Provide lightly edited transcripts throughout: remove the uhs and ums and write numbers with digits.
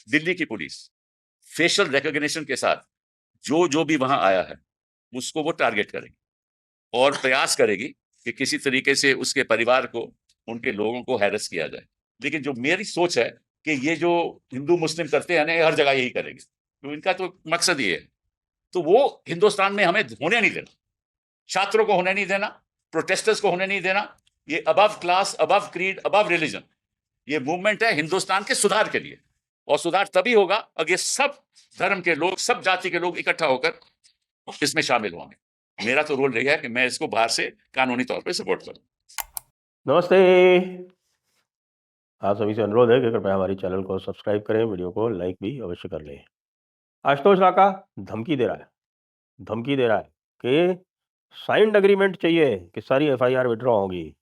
दिल्ली की police facial recognition के साथ जो भी वहां आया है उसको वो टारगेट करेगी और प्रयास करेगी कि किसी तरीके से उसके परिवार को, उनके लोगों को हैरेस किया जाए। लेकिन जो मेरी सोच है कि ये जो हिंदू मुस्लिम करते हैं ना, ये हर जगह यही करेंगे, तो इनका तो मकसद ये है। तो वो हिंदुस्तान में हमें होने नहीं देना, छात्रों को होने नहीं देना, प्रोटेस्टर्स को होने नहीं देना। ये above class, above creed, above religion, ये मूवमेंट है हिंदुस्तान के सुधार के लिए। और सुधार तभी होगा अगर ये सब धर्म के लोग, सब जाति के लोग इकट्ठा होकर इसमें शामिल होंगे। मेरा तो रोल रहेगा कि मैं इसको बाहर से कानूनी तौर पे सपोर्ट करूं। नमस्ते, आप सभी से अनुरोध है कि कृपया हमारे चैनल को सब्सक्राइब करें, वीडियो को लाइक भी अवश्य कर लें। आशुतोष राका धमकी दे रहा है कि साइंड एग्रीमेंट चाहिए कि सारी एफआईआर विड्रॉ होगी।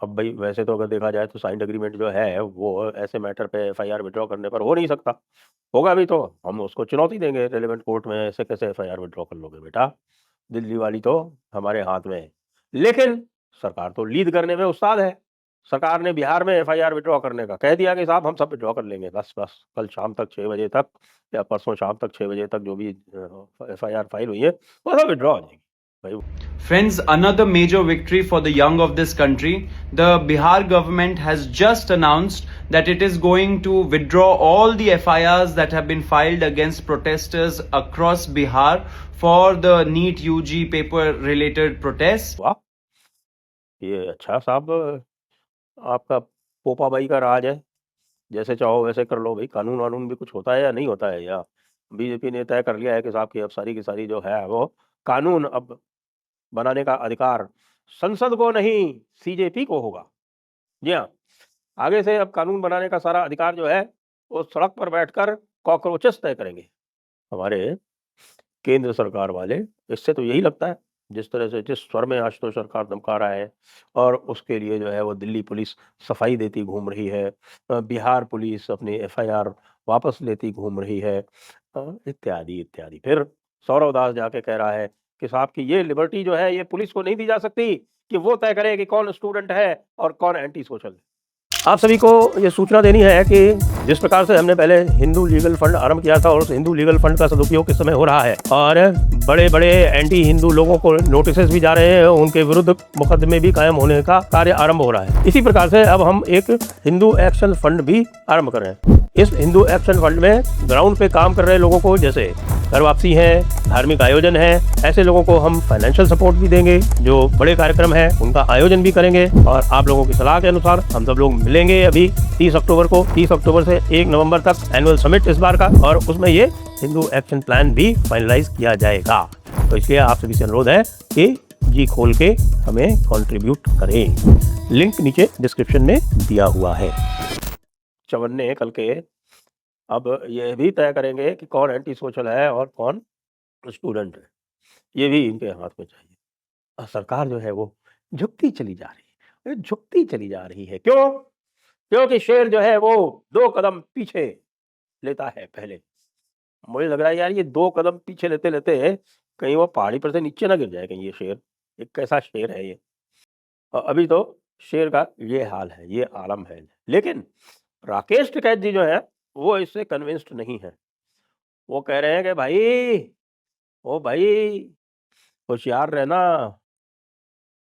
अब भाई वैसे तो अगर देखा जाए तो साइंड एग्रीमेंट जो है वो ऐसे मैटर पे एफआईआर विड्रॉ करने पर हो नहीं सकता। होगा भी तो हम उसको चुनौती देंगे रेलेवेंट कोर्ट में, ऐसे कैसे एफआईआर विड्रॉ कर लोगे बेटा, दिल्ली वाली तो हमारे हाथ में है। लेकिन सरकार तो लीड करने में उस्ताद है। सरकार ने बिहार में एफआईआर विड्रॉ करने का कह दिया कि साहब हम सब विड्रॉ कर लेंगे, बस कल शाम तक 6 बजे तक या परसों शाम तक 6 बजे तक जो भी एफआईआर फाइल हुई है वो सब विड्रॉ हो जाएगी भाई। Friends, another major victory for the young of this country. The Bihar government has just announced that it is going to withdraw all the FIRs that have been filed against protesters across Bihar for the NEET UG paper related protests. वाह, ये अच्छा साहब, आपका पोपा भाई का राज है, जैसे चाहो वैसे कर लो भाई। कानून वानून भी कुछ होता है या नहीं होता है, या बीजेपी ने तय कर लिया है कि साहब की अब सारी की सारी जो है वो कानून अब बनाने का अधिकार संसद को नहीं सीजेपी को होगा। जी हाँ, आगे से अब कानून बनाने का सारा अधिकार जो है वो सड़क पर बैठकर कॉकरोचेस तय करेंगे हमारे केंद्र सरकार वाले। इससे तो यही लगता है जिस तरह से, जिस स्वर में आशुतोष सरकार धमका रहा है, और उसके लिए जो है वो दिल्ली पुलिस सफाई देती घूम रही है, बिहार पुलिस अपनी एफआईआर वापस लेती घूम रही है, इत्यादि इत्यादि। फिर सौरव दास जाके कह रहा है कि साहब की ये लिबर्टी जो है ये पुलिस को नहीं दी जा सकती कि वो तय करे कि कौन स्टूडेंट है और कौन एंटी सोशल है। आप सभी को ये सूचना देनी है कि जिस प्रकार से हमने पहले हिंदू लीगल फंड आरंभ किया था और उस हिंदू लीगल फंड का सदुपयोग इस समय हो रहा है और बड़े बड़े एंटी हिंदू लोगों को नोटिस भी जा रहे हैं, उनके विरुद्ध मुकदमे भी कायम होने का कार्य आरंभ हो रहा है। इसी प्रकार से अब हम एक हिंदू एक्शन फंड भी आरंभ कर रहे हैं। इस हिंदू एक्शन फंड में ग्राउंड पे काम कर रहे लोगों को, जैसे घर वापसी है, धार्मिक आयोजन है, ऐसे लोगों को हम फाइनेंशियल सपोर्ट भी देंगे। जो बड़े कार्यक्रम है उनका आयोजन भी करेंगे और आप लोगों की सलाह के अनुसार हम सब लोग मिलेंगे अभी 30 अक्टूबर को। 30 अक्टूबर से 1 नवंबर तक एनुअल समिट इस बार का, और उसमें ये हिंदू एक्शन प्लान भी फाइनलाइज किया जाएगा। तो इसलिए आप सभी से अनुरोध है कि जी खोल के हमें कंट्रीब्यूट करें। लिंक नीचे डिस्क्रिप्शन में दिया हुआ है। चवन्ने कल के अब ये भी तय करेंगे कि कौन एंटी सोशल है और कौन स्टूडेंट है, ये भी इनके हाथ में चाहिए। और सरकार जो है वो झुकती चली जा रही है। क्यों? क्योंकि शेर जो है वो 2 कदम पीछे लेता है पहले। मुझे लग रहा है यार ये 2 कदम पीछे लेते लेते कहीं वो पहाड़ी पर से नीचे ना गिर जाए कहीं ये शेर। एक कैसा शेर है ये। और अभी तो शेर का ये हाल है, ये आलम है। लेकिन राकेश टिकैत जी जो है वो इससे कन्विंस्ड नहीं है। वो कह रहे हैं कि भाई होशियार रहना,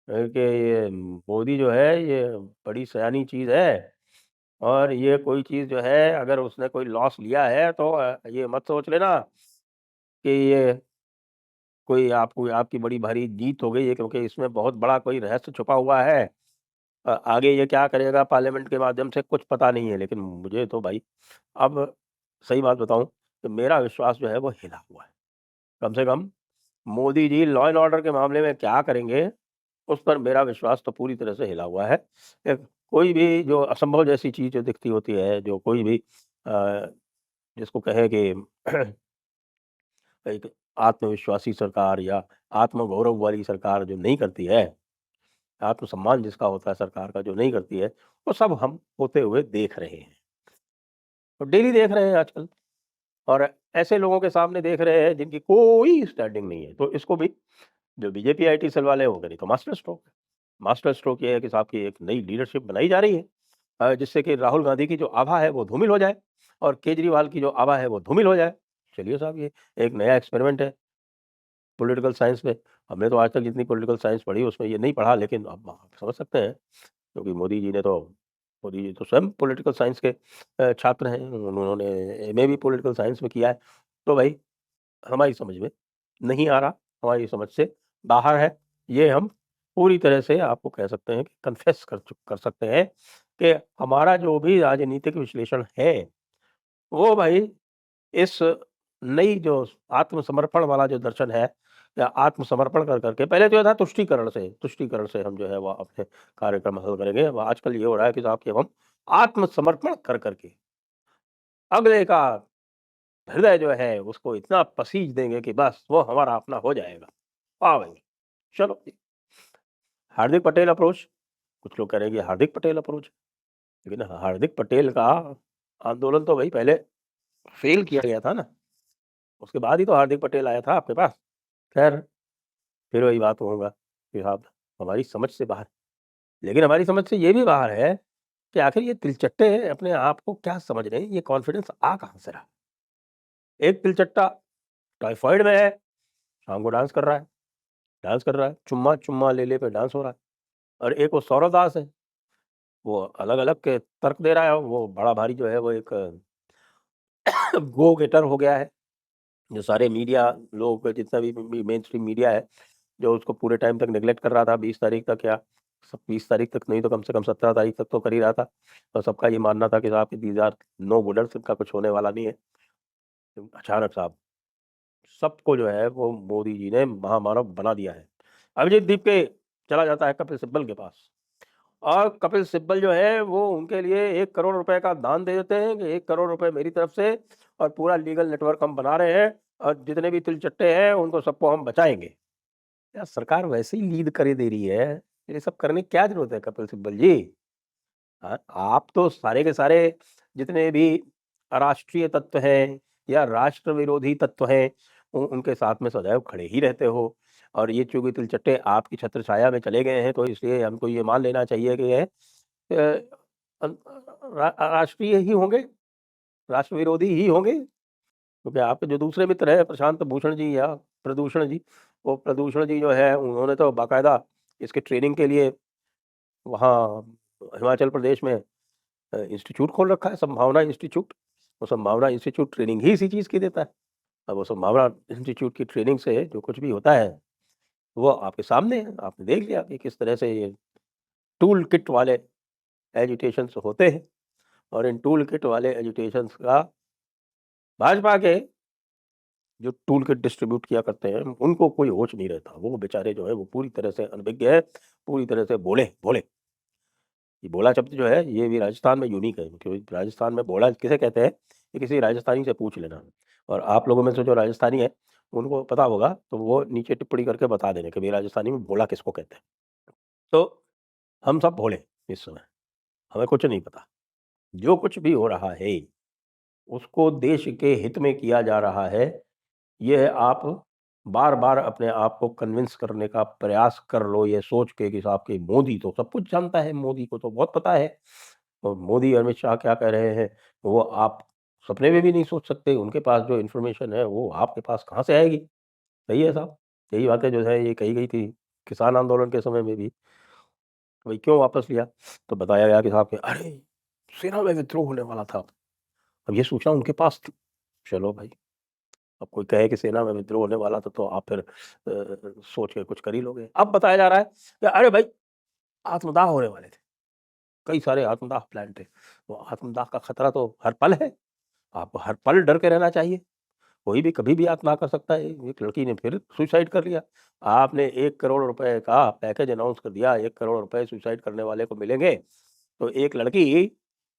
कि ये मोदी जो है ये बड़ी सयानी चीज़ है, और ये कोई चीज़ जो है अगर उसने कोई लॉस लिया है तो ये मत सोच लेना कि ये कोई आपकी बड़ी भारी जीत हो गई है, क्योंकि इसमें बहुत बड़ा कोई रहस्य छुपा हुआ है। आगे ये क्या करेगा पार्लियामेंट के माध्यम से कुछ पता नहीं है। लेकिन मुझे तो भाई अब सही बात बताऊं कि मेरा विश्वास जो है वो हिला हुआ है। कम से कम Modi ji law and order के मामले में क्या करेंगे उस पर मेरा विश्वास तो पूरी तरह से हिला हुआ है। कोई भी जो असंभव जैसी चीज़ जो दिखती होती है, जो कोई भी जिसको कहे कि एक आत्मविश्वासी सरकार या आत्मगौरव वाली सरकार जो नहीं करती है, आत्मसम्मान जिसका होता है सरकार का जो नहीं करती है, वो सब हम होते हुए देख रहे हैं और डेली देख रहे हैं आजकल। और ऐसे लोगों के सामने देख रहे हैं जिनकी कोई स्टैंडिंग नहीं है। तो इसको भी जो बीजेपी आईटी सेल वाले हो गए तो मास्टर स्ट्रोक है। मास्टर स्ट्रोक ये है कि साहब की एक नई लीडरशिप बनाई जा रही है, जिससे कि राहुल गांधी की जो आभा है वो धूमिल हो जाए। और केजरीवाल की जो आवा है वो धूमिल हो जाए। चलिए साहब, ये एक नया एक्सपेरिमेंट है पॉलिटिकल साइंस में। हमने तो आज तक जितनी पॉलिटिकल साइंस पढ़ी उसमें ये नहीं पढ़ा, लेकिन अब आप समझ सकते हैं, क्योंकि मोदी जी तो स्वयं पॉलिटिकल साइंस के छात्र हैं, उन्होंने एमए भी पॉलिटिकल साइंस में किया है। तो भाई हमारी समझ में नहीं आ रहा, हमारी समझ से बाहर है। ये हम पूरी तरह से आपको कह सकते हैं कि कन्फेस कर सकते हैं कि हमारा जो भी राजनीतिक विश्लेषण है, वो भाई इस नई जो आत्मसमर्पण वाला जो दर्शन है, या आत्मसमर्पण कर के पहले तो ये था तुष्टीकरण से हम जो है वो अपने कार्यक्रम हल करेंगे। अब आजकल ये हो रहा है कि साहब कि अब हम आत्मसमर्पण कर के अगले का हृदय जो है उसको इतना पसीज देंगे कि बस वो हमारा अपना हो जाएगा। वाह भाई! चलो, हार्दिक पटेल अप्रोच, कुछ लोग कह रहे हैं कि हार्दिक पटेल अप्रोच, लेकिन हार्दिक पटेल का आंदोलन तो भाई पहले फेल किया गया था ना, उसके बाद ही तो हार्दिक पटेल आया था आपके पास। खैर, फिर वही बात होगा कि साहब हमारी समझ से बाहर, लेकिन हमारी समझ से ये भी बाहर है कि आखिर ये तिलचट्टे अपने आप को क्या समझ रहे हैं, ये कॉन्फिडेंस आ कहाँ से रहा? एक तिलचट्टा टाइफाइड में है, शाम को डांस कर रहा है, चुम्मा ले पे डांस हो रहा है, और एक वो सौरव दास है, वो अलग-अलग के तर्क दे रहा है, वो बड़ा भारी जो है वो एक गो गेटर हो गया है। जो सारे मीडिया लोग, जितना भी मेन स्ट्रीम मीडिया है, जो उसको पूरे टाइम तक नेग्लेक्ट कर रहा था, 20 तारीख तक, या 20 तारीख तक नहीं तो कम से कम 17 तारीख तक तो कर ही रहा था, और सबका ये मानना था कि साहब दीज आर नो गुडर्स, इनका कुछ होने वाला नहीं है। अचानक साहब सबको जो है वो मोदी जी ने महामानव बना दिया है। अभिजीत दीप के चला जाता है कपिल सिब्बल के पास, और कपिल सिब्बल जो है वो उनके लिए 1 करोड़ रुपए का दान दे देते हैं कि 1 करोड़ रुपए मेरी तरफ से, और पूरा लीगल नेटवर्क हम बना रहे हैं, और जितने भी तिलचट्टे हैं उनको सबको हम बचाएंगे। यार सरकार वैसे ही लीड करे दे रही है, ये सब करने की क्या जरूरत है कपिल सिब्बल जी? हाँ, आप तो सारे के सारे जितने भी अराष्ट्रीय तत्व हैं या राष्ट्र विरोधी तत्व हैं, उनके साथ में सदैव खड़े ही रहते हो, और ये चूंकि तिलचट्टे आपकी छत्र छाया में चले गए हैं, तो इसलिए हमको ये मान लेना चाहिए कि ये राष्ट्रीय ही होंगे, राष्ट्र विरोधी ही होंगे, क्योंकि आपके जो दूसरे मित्र हैं प्रशांत भूषण जी या प्रदूषण जी, वो प्रदूषण जी जो है उन्होंने तो बाकायदा इसके ट्रेनिंग के लिए वहाँ हिमाचल प्रदेश में इंस्टीट्यूट खोल रखा है, संभावना इंस्टीट्यूट। वो संभावना इंस्टीट्यूट ट्रेनिंग ही इसी चीज़ की देता है। अब वो संभावना इंस्टीट्यूट की ट्रेनिंग से जो कुछ भी होता है, वो आपके सामने है। आपने देख लिया कि किस तरह से ये टूल किट वाले एजिटेशंस होते हैं, और इन टूल किट वाले एजिटेशंस का भाजपा के जो टूल किट डिस्ट्रीब्यूट किया करते हैं, उनको कोई होश नहीं रहता। वो बेचारे जो है वो पूरी तरह से अनभिज्ञ है, पूरी तरह से भोले। ये भोला शब्द जो है ये भी राजस्थान में यूनिक है, क्योंकि राजस्थान में भोला किसे कहते हैं, ये किसी राजस्थानी से पूछ लेना। और आप लोगों में से जो राजस्थानी है, उनको पता होगा तो वो नीचे टिप्पणी करके बता देना कि भई राजस्थानी में भोला किसको कहते हैं। तो हम सब भोले इस समय, हमें कुछ नहीं पता। जो कुछ भी हो रहा है, उसको देश के हित में किया जा रहा है, ये आप बार-बार अपने आप को कन्विंस करने का प्रयास कर लो, ये सोच के कि साहब कि मोदी तो सब कुछ जानता है, मोदी को तो बहुत पता है, और मोदी अमित शाह क्या कह रहे हैं, वो आप सपने में भी नहीं सोच सकते। उनके पास जो इन्फॉर्मेशन है, वो आपके पास कहाँ से आएगी? सही है साहब, यही बातें जो है ये कही गई थी किसान आंदोलन के समय में भी। भाई क्यों वापस लिया? तो बताया गया कि साहब कि अरे! सेना में विद्रोह होने वाला था। अब ये सूचना उनके पास थी। चलो भाई, अब कोई कहे कि सेना में विद्रोह होने वाला था, तो आप फिर सोच के कुछ कर ही लोगे। अब बताया जा रहा है कि अरे भाई, आत्मदाह होने वाले थे। कई सारे आत्मदाह प्लान थे। तो आत्मदाह का खतरा तो हर पल है। आपको हर पल डर के रहना चाहिए। कोई भी कभी भी आत्मदाह कर सकता है। एक लड़की ने फिर सुसाइड कर लिया। आपने 1 करोड़ रुपए का पैकेज अनाउंस कर दिया, 1 करोड़ रुपए सुसाइड करने वाले को मिलेंगे। तो एक लड़की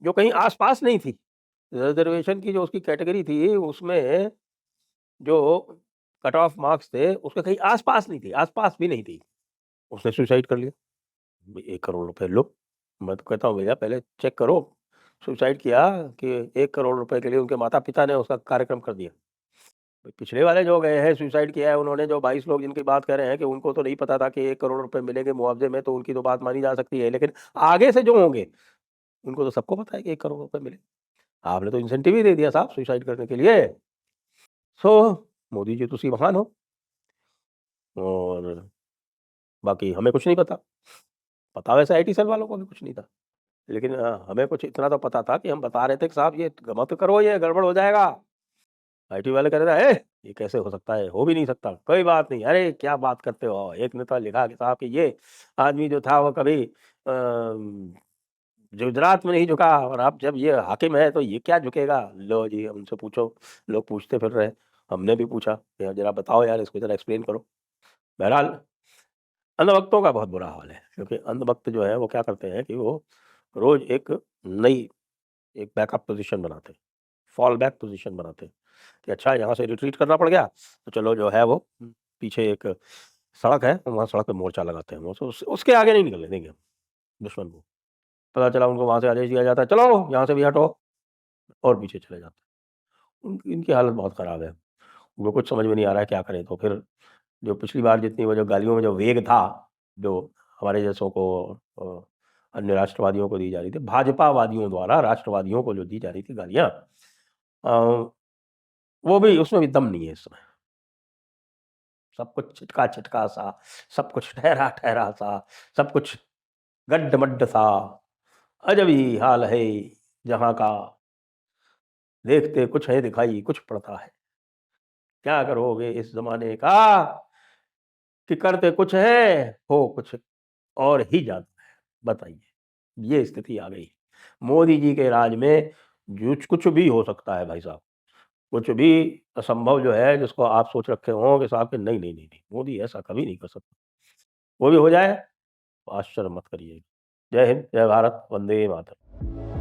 जो कहीं आस-पास नहीं थी, रिज़र्वेशन की जो उसकी कैटेगरी थी, उसमें जो कट ऑफ मार्क्स थे, उसके कहीं आस-पास नहीं थी, आस-पास भी नहीं थी। उसने सुसाइड कर लिया। 1 करोड़ रुपए लो। मैं तो कहता हूँ भैया पहले चेक करो, सुसाइड किया कि 1 करोड़ रुपए के लिए उनके माता-पिता ने उसका कार्यक्रम कर दिया। पिछले वाले जो गए हैं सुसाइड किया है उन्होंने, जो 22 लोग जिनकी बात कर रहे हैं कि उनको तो नहीं पता था कि 1 करोड़ रुपए मिलेंगे मुआवजे में, तो उनकी तो बात मानी जा सकती है। लेकिन आगे से जो होंगे, उनको तो सबको पता है कि 1 करोड़ रुपए मिले। आपने तो इंसेंटिव ही दे दिया साहब सुसाइड करने के लिए। सो मोदी जी तुसी महान हो, और बाकी हमें कुछ नहीं पता। पता वैसे आईटी सेल वालों को भी कुछ नहीं था, लेकिन हमें कुछ इतना तो पता था कि हम बता रहे थे कि साहब ये मत करो, ये गड़बड़ हो जाएगा। आईटी वाले कह रहे थे, ये कैसे हो सकता है, हो भी नहीं सकता, कोई बात नहीं, अरे क्या बात करते हो। एक ने तो लिखा कि साहब कि ये आदमी जो था वो कभी गुजरात में नहीं झुका, और अब जब ये हाकिम है तो ये क्या झुकेगा। लो जी उनसे पूछो, लोग पूछते फिर रहे, हमने भी पूछा कि यार जरा बताओ यार, इसको जरा एक्सप्लेन करो। बहरहाल अंधभक्तों का बहुत बुरा हाल है, क्योंकि अंधभक्त जो है वो क्या करते हैं कि वो रोज एक नई एक बैकअप पोजीशन बनाते हैं, फॉल बैक पोजीशन बनाते हैं कि अच्छा यहाँ से रिट्रीट करना पड़ गया तो चलो जो है वो पीछे एक सड़क है, वहाँ सड़क पे मोर्चा लगाते हैं, वो तो उसके आगे नहीं निकलने देंगे हम दुश्मन को। पता चला उनको वहाँ से आदेश दिया जाता है, चलो यहाँ से भी हटो, और पीछे चले जाते हैं। इनकी हालत बहुत ख़राब है, उनको कुछ समझ में नहीं आ रहा है क्या करें। तो फिर जो पिछली बार जितनी वो जो गालियों में जो वेग था, जो हमारे जैसों को अन्य राष्ट्रवादियों को दी जा रही थी, भाजपावादियों द्वारा राष्ट्रवादियों को जो दी जा रही थी गालियाँ, वो भी, उसमें भी दम नहीं है इस समय। सब कुछ छिटका-छिटका सा, सब कुछ ठहरा-ठहरा सा, सब कुछ गड्ड-मड्ड सा, अजब ही हाल है जहाँ का, देखते कुछ है दिखाई कुछ पड़ता है। क्या करोगे इस ज़माने का कि करते कुछ है, हो कुछ और ही जाता है। बताइए, ये स्थिति आ गई। मोदी जी के राज में जो कुछ भी हो सकता है भाई साहब, कुछ भी असंभव जो है जिसको आप सोच रखे हों कि साहब कि नहीं, नहीं, नहीं, नहीं, मोदी ऐसा कभी नहीं कर सकता। वो भी हो जाए, तो आश्चर्य मत करिएगा। जय हिंद, जय भारत, वंदे मातरम।